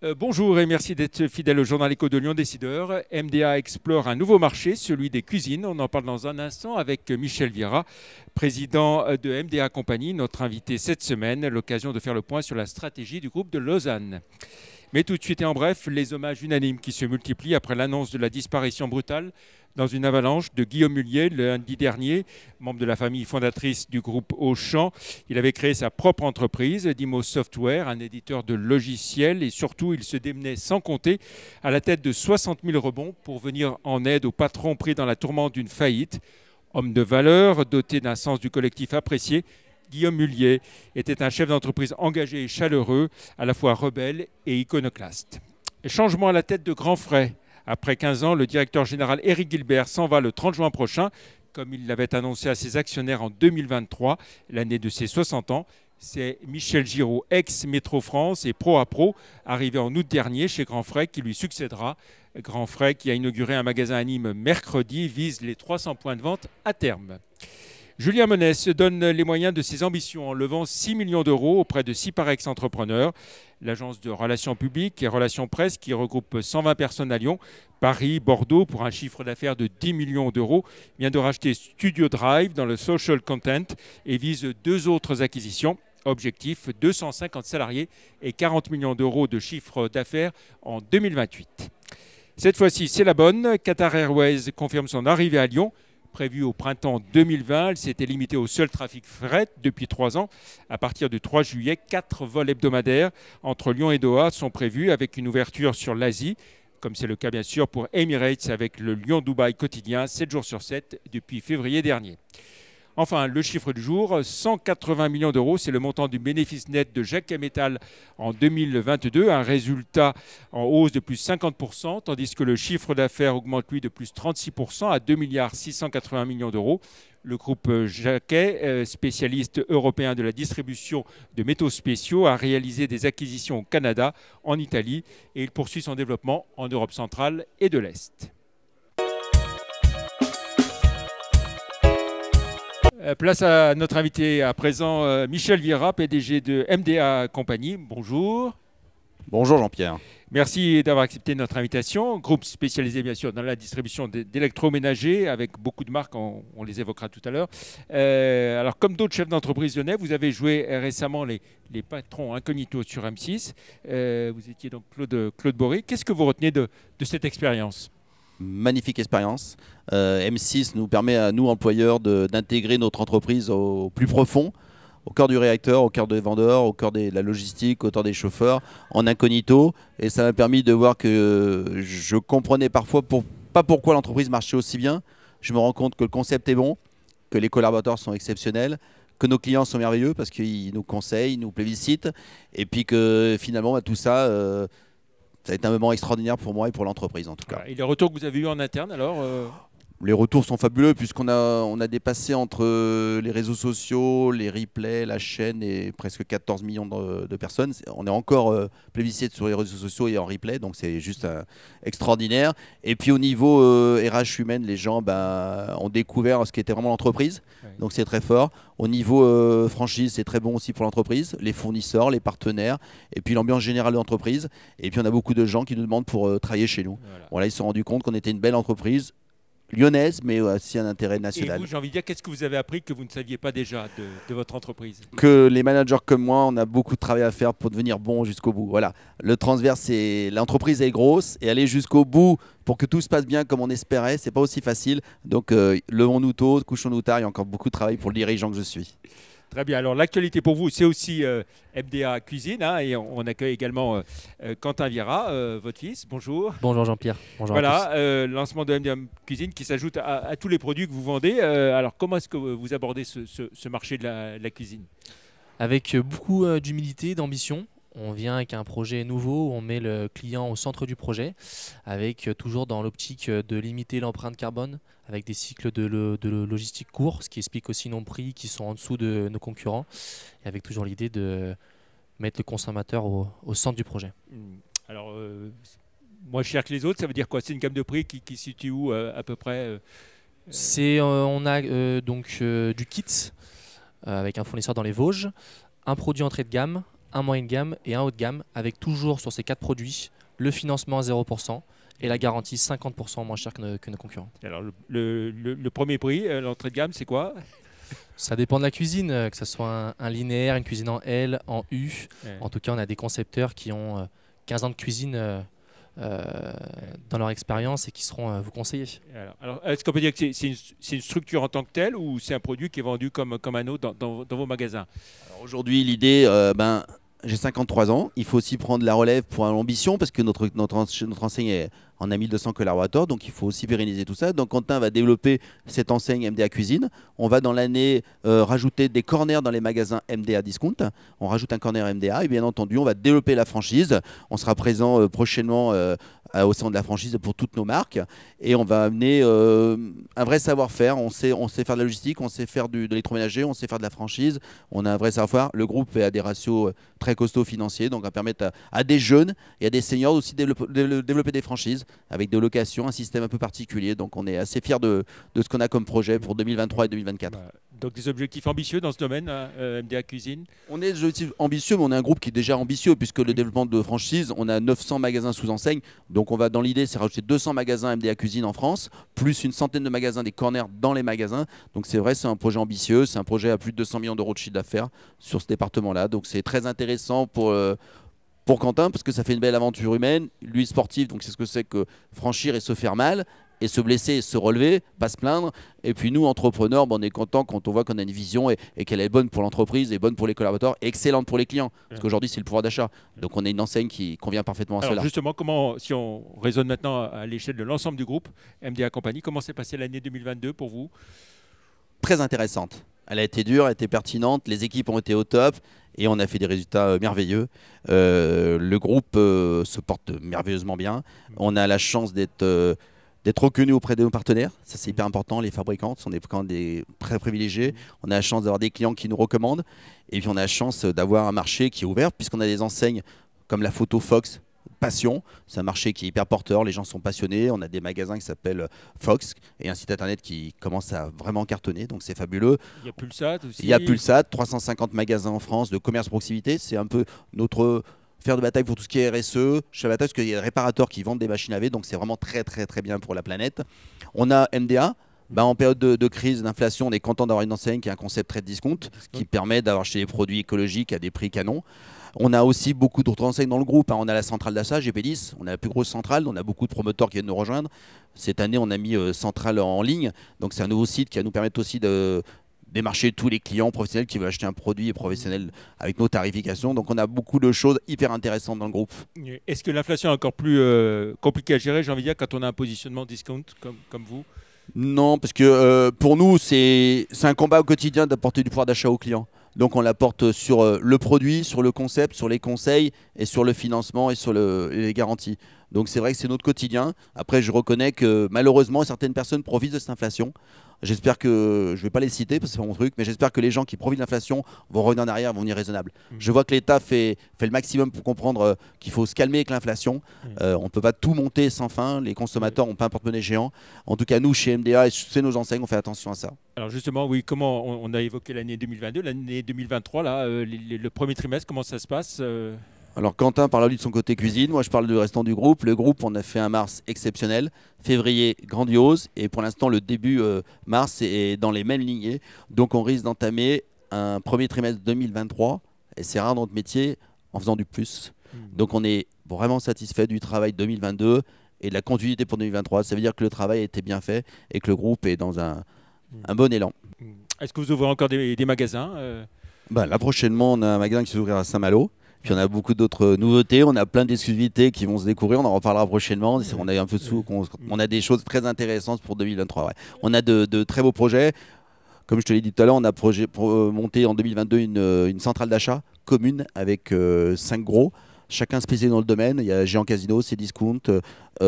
Bonjour et merci d'être fidèle au journal Éco de Lyon Décideur. MDA explore un nouveau marché, celui des cuisines. On en parle dans un instant avec Michel Vieira, président de MDA Compagnie, notre invité cette semaine, l'occasion de faire le point sur la stratégie du groupe de Lausanne. Mais tout de suite et en bref, les hommages unanimes qui se multiplient après l'annonce de la disparition brutale dans une avalanche de Guillaume Mullier le lundi dernier, membre de la famille fondatrice du groupe Auchan. Il avait créé sa propre entreprise, Dimo Software, un éditeur de logiciels, et surtout il se démenait sans compter à la tête de 60 000 rebonds pour venir en aide aux patrons pris dans la tourmente d'une faillite. Homme de valeur, doté d'un sens du collectif apprécié, Guillaume Mullier était un chef d'entreprise engagé et chaleureux, à la fois rebelle et iconoclaste. Changement à la tête de Grand Frais. Après 15 ans, le directeur général Éric Gilbert s'en va le 30 juin prochain, comme il l'avait annoncé à ses actionnaires en 2023, l'année de ses 60 ans. C'est Michel Giraud, ex-Métro France et Pro à Pro, arrivé en août dernier chez Grand Frais, qui lui succédera. Grand Frais, qui a inauguré un magasin à Nîmes mercredi, vise les 300 points de vente à terme. Julien Monet se donne les moyens de ses ambitions en levant 6 millions d'euros auprès de Ciparex Entrepreneurs, l'agence de relations publiques et relations presse qui regroupe 120 personnes à Lyon, Paris, Bordeaux pour un chiffre d'affaires de 10 millions d'euros, vient de racheter Studio Drive dans le social content et vise deux autres acquisitions. Objectif 250 salariés et 40 millions d'euros de chiffre d'affaires en 2028. Cette fois-ci, c'est la bonne. Qatar Airways confirme son arrivée à Lyon. Prévue au printemps 2020, elle s'était limitée au seul trafic fret depuis 3 ans. À partir du 3 juillet, 4 vols hebdomadaires entre Lyon et Doha sont prévus avec une ouverture sur l'Asie, comme c'est le cas bien sûr pour Emirates avec le Lyon-Dubaï quotidien, 7 jours sur 7 depuis février dernier. Enfin, le chiffre du jour, 180 millions d'euros, c'est le montant du bénéfice net de Jacques Métal en 2022, un résultat en hausse de plus 50%, tandis que le chiffre d'affaires augmente lui de plus 36% à 2 680 millions d'euros. Le groupe Jacquet, spécialiste européen de la distribution de métaux spéciaux, a réalisé des acquisitions au Canada, en Italie, et il poursuit son développement en Europe centrale et de l'Est. Place à notre invité à présent, Michel Vieira, PDG de MDA Compagnie. Bonjour. Bonjour Jean-Pierre. Merci d'avoir accepté notre invitation. Groupe spécialisé bien sûr dans la distribution d'électroménagers avec beaucoup de marques, on les évoquera tout à l'heure. Alors comme d'autres chefs d'entreprise lyonnais, vous avez joué récemment les patrons incognito sur M6. Vous étiez donc Claude Bory. Qu'est-ce que vous retenez de cette expérience ? Magnifique expérience. M6 nous permet à nous, employeurs, d'intégrer notre entreprise au plus profond, au cœur du réacteur, au cœur des vendeurs, au cœur de la logistique, au cœur des chauffeurs, en incognito. Et ça m'a permis de voir que je comprenais parfois pas pourquoi l'entreprise marchait aussi bien. Je me rends compte que le concept est bon, que les collaborateurs sont exceptionnels, que nos clients sont merveilleux parce qu'ils nous conseillent, ils nous plébiscitent. Et puis que finalement, tout ça... ça a été un moment extraordinaire pour moi et pour l'entreprise en tout cas. Et les retours que vous avez eus en interne alors Les retours sont fabuleux puisqu'on a dépassé entre les réseaux sociaux, les replays, la chaîne et presque 14 millions de personnes. On est encore plébiscité sur les réseaux sociaux et en replay, donc c'est juste extraordinaire. Et puis au niveau RH humaine, les gens ont découvert ce qu'était vraiment l'entreprise, donc c'est très fort. Au niveau franchise, c'est très bon aussi pour l'entreprise, les fournisseurs, les partenaires, et puis l'ambiance générale de l'entreprise. Et puis on a beaucoup de gens qui nous demandent pour travailler chez nous. Voilà, ils se sont rendus compte qu'on était une belle entreprise, lyonnaise, mais aussi un intérêt national. Et vous, j'ai envie de dire, qu'est-ce que vous avez appris que vous ne saviez pas déjà de votre entreprise ? Que les managers comme moi, on a beaucoup de travail à faire pour devenir bon jusqu'au bout. Voilà. Le transverse, c'est l'entreprise est grosse et aller jusqu'au bout pour que tout se passe bien comme on espérait, c'est pas aussi facile. Donc, levons-nous tôt, couchons-nous tard. Il y a encore beaucoup de travail pour le dirigeant que je suis. Très bien. Alors, l'actualité pour vous, c'est aussi MDA Cuisine. Et on accueille également Quentin Vieira, votre fils. Bonjour. Bonjour Jean-Pierre. Bonjour voilà, à tous. lancement de MDA Cuisine qui s'ajoute à tous les produits que vous vendez. Alors, comment est-ce que vous abordez ce marché de la cuisine ? Avec beaucoup d'humilité, d'ambition. On vient avec un projet nouveau, on met le client au centre du projet, avec toujours dans l'optique de limiter l'empreinte carbone, avec des cycles de logistique courts, ce qui explique aussi nos prix qui sont en dessous de nos concurrents, et avec toujours l'idée de mettre le consommateur au centre du projet. Alors, moins cher que les autres, ça veut dire quoi? C'est une gamme de prix qui se situe où à peu près On a donc du kit avec un fournisseur dans les Vosges, un produit entrée de gamme, un moyen de gamme et un haut de gamme, avec toujours sur ces 4 produits le financement à 0% et la garantie 50% moins cher que nos concurrents. Alors, le premier prix, l'entrée de gamme, c'est quoi? Ça dépend de la cuisine, que ce soit un linéaire, une cuisine en L, en U. Ouais. En tout cas, on a des concepteurs qui ont 15 ans de cuisine dans leur expérience et qui seront vous conseiller. Alors, est-ce qu'on peut dire que c'est une structure en tant que telle ou c'est un produit qui est vendu comme un autre dans vos magasins? Aujourd'hui, l'idée, j'ai 53 ans, il faut aussi prendre la relève pour l'ambition parce que notre enseigne en a 1200 collaborateurs, donc il faut aussi pérenniser tout ça. Donc Quentin va développer cette enseigne MDA Cuisine. On va dans l'année rajouter des corners dans les magasins MDA Discount. On rajoute un corner MDA et bien entendu, on va développer la franchise. On sera présent prochainement au sein de la franchise pour toutes nos marques et on va amener un vrai savoir-faire. On sait faire de la logistique, on sait faire de l'électroménager, on sait faire de la franchise. On a un vrai savoir-faire. Le groupe a des ratios très costauds financiers, donc va permettre à des jeunes et à des seniors aussi de développer des franchises avec des locations, un système un peu particulier. Donc on est assez fiers de ce qu'on a comme projet pour 2023 et 2024. Donc des objectifs ambitieux dans ce domaine, MDA Cuisine? On est des objectifs ambitieux, mais on est un groupe qui est déjà ambitieux puisque le développement de franchise, on a 900 magasins sous enseigne. Donc on va dans l'idée, c'est rajouter 200 magasins MDA Cuisine en France, plus une centaine de magasins des corners dans les magasins. Donc c'est vrai, c'est un projet ambitieux, c'est un projet à plus de 200 millions d'euros de chiffre d'affaires sur ce département-là. Donc c'est très intéressant pour Quentin parce que ça fait une belle aventure humaine. Lui sportif, donc c'est ce que c'est que franchir et se faire mal. Et se blesser et se relever, pas se plaindre. Et puis nous, entrepreneurs, on est content quand on voit qu'on a une vision et qu'elle est bonne pour l'entreprise, et bonne pour les collaborateurs, et excellente pour les clients. Parce qu'aujourd'hui, c'est le pouvoir d'achat. Donc on a une enseigne qui convient parfaitement à Alors cela. justement, si on raisonne maintenant à l'échelle de l'ensemble du groupe MDA Compagnie, comment s'est passée l'année 2022 pour vous? Très intéressante. Elle a été dure, elle a été pertinente, les équipes ont été au top et on a fait des résultats merveilleux. Le groupe se porte merveilleusement bien. On a la chance d'être reconnu auprès de nos partenaires, ça c'est hyper important. Les fabricants sont des clients très privilégiés. On a la chance d'avoir des clients qui nous recommandent et puis on a la chance d'avoir un marché qui est ouvert puisqu'on a des enseignes comme la photo Fox, Passion, c'est un marché qui est hyper porteur, les gens sont passionnés. On a des magasins qui s'appellent Fox et un site internet qui commence à vraiment cartonner, donc c'est fabuleux. Il y a Pulsat aussi. Il y a Pulsat, 350 magasins en France de commerce proximité, c'est un peu notre faire de bataille pour tout ce qui est RSE, chez bataille parce qu'il y a des réparateurs qui vendent des machines à laver, donc c'est vraiment très très très bien pour la planète. On a MDA. En période de crise, d'inflation, on est content d'avoir une enseigne qui a un concept très discount qui permet d'avoir acheté des produits écologiques à des prix canons. On a aussi beaucoup d'autres enseignes dans le groupe. On a la centrale d'achat, GP10, on a la plus grosse centrale, on a beaucoup de promoteurs qui viennent nous rejoindre. Cette année, on a mis centrale en ligne, donc c'est un nouveau site qui va nous permettre aussi de démarcher tous les clients professionnels qui veulent acheter un produit professionnel avec nos tarifications. Donc on a beaucoup de choses hyper intéressantes dans le groupe. Est-ce que l'inflation est encore plus compliquée à gérer, j'ai envie de dire, quand on a un positionnement discount comme vous? Non, parce que pour nous, c'est un combat au quotidien d'apporter du pouvoir d'achat aux clients. Donc on l'apporte sur le produit, sur le concept, sur les conseils et sur le financement et sur les garanties. Donc c'est vrai que c'est notre quotidien. Après, je reconnais que malheureusement, certaines personnes profitent de cette inflation. J'espère que, je ne vais pas les citer parce que c'est pas mon truc, mais j'espère que les gens qui profitent de l'inflation vont revenir en arrière, vont venir raisonnables. Je vois que l'État fait le maximum pour comprendre qu'il faut se calmer avec l'inflation. On ne peut pas tout monter sans fin. Les consommateurs n'ont pas un porte-monnaie géant. En tout cas, nous, chez MDA et chez nos enseignes, on fait attention à ça. Alors justement, oui, comment on a évoqué l'année 2022, l'année 2023, là, le premier trimestre, comment ça se passe? Alors Quentin parle lui de son côté cuisine, moi je parle du restant du groupe. Le groupe, on a fait un mars exceptionnel, février grandiose et pour l'instant le début mars est dans les mêmes lignées. Donc on risque d'entamer un premier trimestre 2023 et c'est rare dans notre métier en faisant du plus. Donc on est vraiment satisfait du travail 2022 et de la continuité pour 2023. Ça veut dire que le travail a été bien fait et que le groupe est dans un bon élan. Est-ce que vous ouvrez encore des magasins Là prochainement on a un magasin qui s'ouvrira à Saint-Malo. Puis on a beaucoup d'autres nouveautés, on a plein d'exclusivités qui vont se découvrir, on en reparlera prochainement. On a un peu de sous, on a des choses très intéressantes pour 2023. Ouais. On a de très beaux projets. Comme je te l'ai dit tout à l'heure, on a monté en 2022 une centrale d'achat commune avec 5 gros, chacun spécialisé dans le domaine. Il y a Géant Casino, Cdiscount,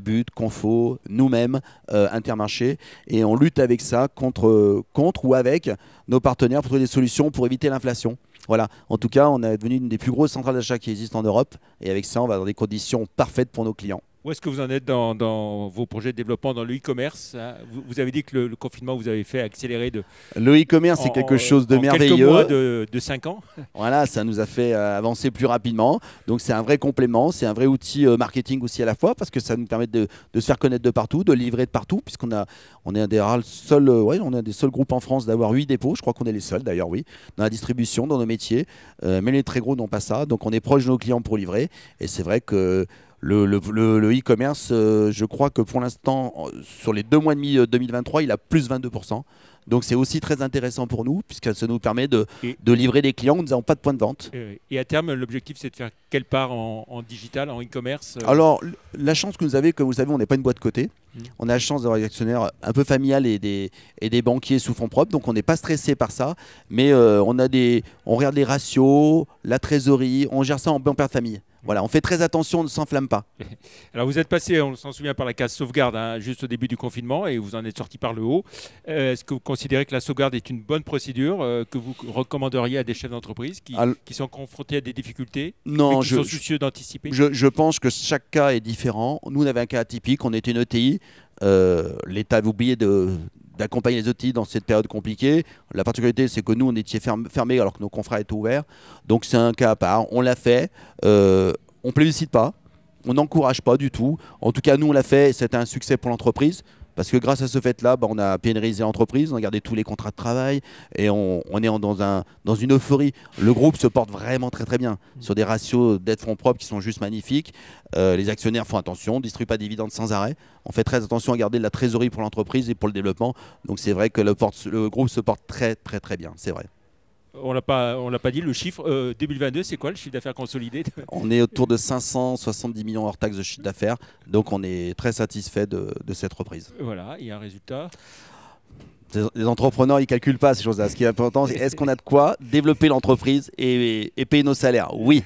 But, Confo, nous-mêmes, Intermarché. Et on lutte avec ça contre ou avec nos partenaires pour trouver des solutions pour éviter l'inflation. Voilà, en tout cas, on est devenu une des plus grosses centrales d'achat qui existent en Europe. Et avec ça, on va dans des conditions parfaites pour nos clients. Où est-ce que vous en êtes dans vos projets de développement dans le e-commerce, hein? Vous avez dit que le confinement vous avez fait accélérer Le e-commerce, c'est quelque chose de merveilleux. Quelques mois de 5 ans. Voilà, ça nous a fait avancer plus rapidement. Donc c'est un vrai complément, c'est un vrai outil marketing aussi à la fois, parce que ça nous permet de se faire connaître de partout, de livrer de partout, puisqu'on on est un des seuls groupes en France d'avoir 8 dépôts. Je crois qu'on est les seuls d'ailleurs, oui, dans la distribution, dans nos métiers. Mais les très gros n'ont pas ça. Donc on est proche de nos clients pour livrer. Et c'est vrai que le e-commerce, je crois que pour l'instant, sur les 2 mois et demi 2023, il a plus 22%. Donc c'est aussi très intéressant pour nous, puisque ça nous permet de livrer des clients où nous n'avons pas de point de vente. Et à terme, l'objectif, c'est de faire quelle part en digital, en e-commerce? Alors, la chance que vous avez, comme vous savez, on n'est pas une boîte cotée. On a la chance d'avoir des actionnaires un peu familiales et des banquiers sous fonds propres, donc on n'est pas stressé par ça. Mais on regarde les ratios, la trésorerie, on gère ça en bon père de famille. Voilà, on fait très attention, on ne s'enflamme pas. Alors vous êtes passé, on s'en souvient, par la case sauvegarde, hein, juste au début du confinement, et vous en êtes sorti par le haut. Est-ce que vous considérez que la sauvegarde est une bonne procédure que vous recommanderiez à des chefs d'entreprise qui sont confrontés à des difficultés, non, mais qui sont soucieux d'anticiper? Je pense que chaque cas est différent. Nous, on avait un cas atypique, on était une ETI. L'État avait oublié d'accompagner les ETI dans cette période compliquée. La particularité, c'est que nous, on était fermés alors que nos confrères étaient ouverts. Donc c'est un cas à part. On l'a fait. On ne plébiscite pas. On n'encourage pas du tout. En tout cas, nous, on l'a fait. C'était un succès pour l'entreprise. Parce que grâce à ce fait-là, on a pérennisé l'entreprise, on a gardé tous les contrats de travail et on est dans une euphorie. Le groupe se porte vraiment très très bien sur des ratios d'aide fonds propres qui sont juste magnifiques. Les actionnaires font attention, on ne distribue pas de dividendes sans arrêt. On fait très attention à garder de la trésorerie pour l'entreprise et pour le développement. Donc c'est vrai que le groupe se porte très très très bien, c'est vrai. On l'a pas dit, le chiffre 2022, c'est quoi le chiffre d'affaires consolidé? On est autour de 570 millions hors taxes de chiffre d'affaires, donc on est très satisfait de cette reprise. Voilà, il y a un résultat. Les entrepreneurs, ils ne calculent pas ces choses-là. Ce qui est important, c'est est-ce qu'on a de quoi développer l'entreprise et payer nos salaires? Oui.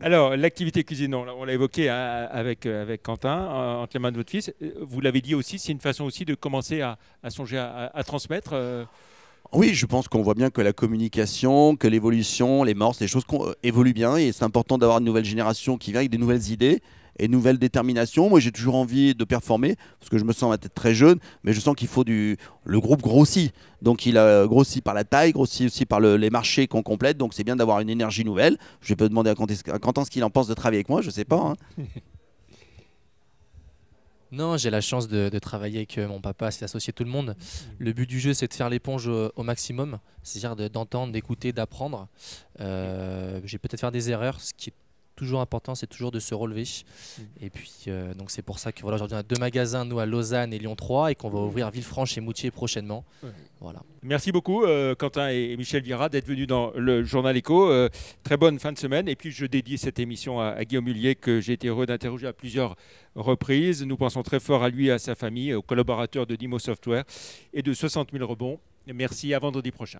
Alors, l'activité cuisine, on l'a évoqué, hein, avec Quentin, entre les mains de votre fils. Vous l'avez dit aussi, c'est une façon aussi de commencer à songer à transmettre. Oui, je pense qu'on voit bien que la communication, que l'évolution, les mœurs, les choses évoluent bien et c'est important d'avoir une nouvelle génération qui vient avec des nouvelles idées et une nouvelle détermination. Moi, j'ai toujours envie de performer parce que je me sens à ma tête très jeune, mais je sens qu'il faut le groupe grossit. Donc, il a grossi par la taille, grossi aussi par les marchés qu'on complète. Donc, c'est bien d'avoir une énergie nouvelle. Je peux demander à Quentin ce qu'il en pense de travailler avec moi, je ne sais pas. Hein. Non, j'ai la chance de travailler avec mon papa, c'est d'associer tout le monde. Le but du jeu, c'est de faire l'éponge au maximum, c'est-à-dire d'entendre, d'écouter, d'apprendre. J'ai peut-être faire des erreurs, ce qui est toujours important, c'est toujours de se relever. Et puis, donc c'est pour ça que voilà, aujourd'hui, on a 2 magasins, nous à Lausanne et Lyon 3, et qu'on va ouvrir Villefranche et Moutier prochainement. Voilà. Merci beaucoup, Quentin et Michel Viera, d'être venus dans le Journal Éco. Très bonne fin de semaine. Et puis, je dédie cette émission à Guillaume Mullier, que j'ai été heureux d'interroger à plusieurs reprises. Nous pensons très fort à lui et à sa famille, aux collaborateurs de Dimo Software et de 60 000 rebonds. Merci, à vendredi prochain.